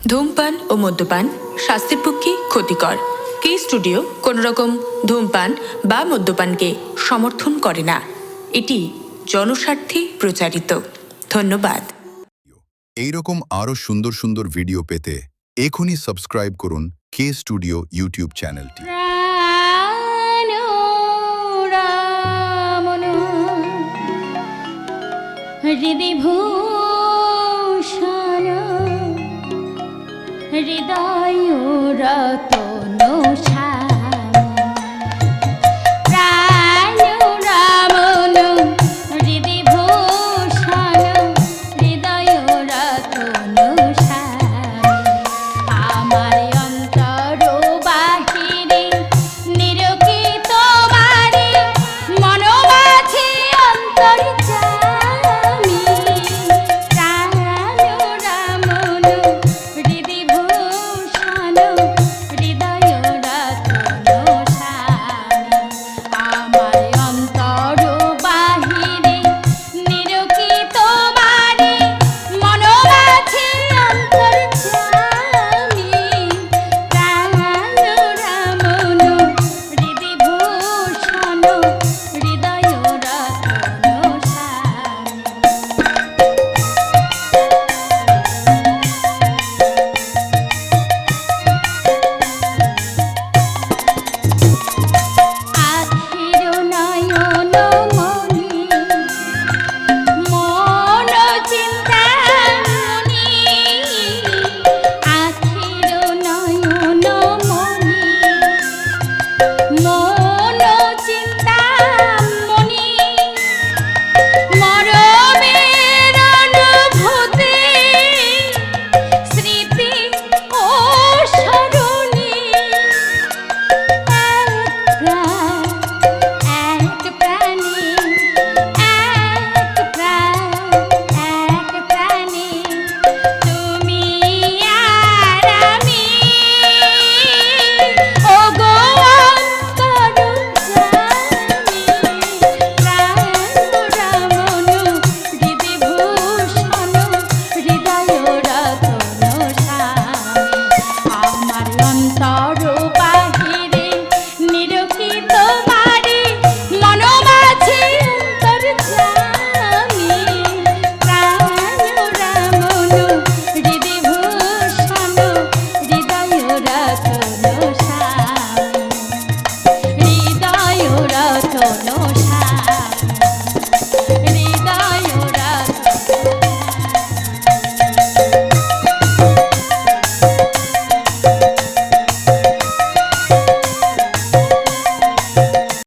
ধূমপান ও মদ্যপান স্বাস্থ্যের পক্ষে ক্ষতিকর। কে স্টুডিও কোনো রকম ধূমপান বা মদ্যপানকে সমর্থন করে না। এটি জনস্বার্থে প্রচারিত। ধন্যবাদ। এইরকম আরও সুন্দর সুন্দর ভিডিও পেতে এখনই সাবস্ক্রাইব করুন কে স্টুডিও ইউটিউব চ্যানেলটি। হৃদয় রাত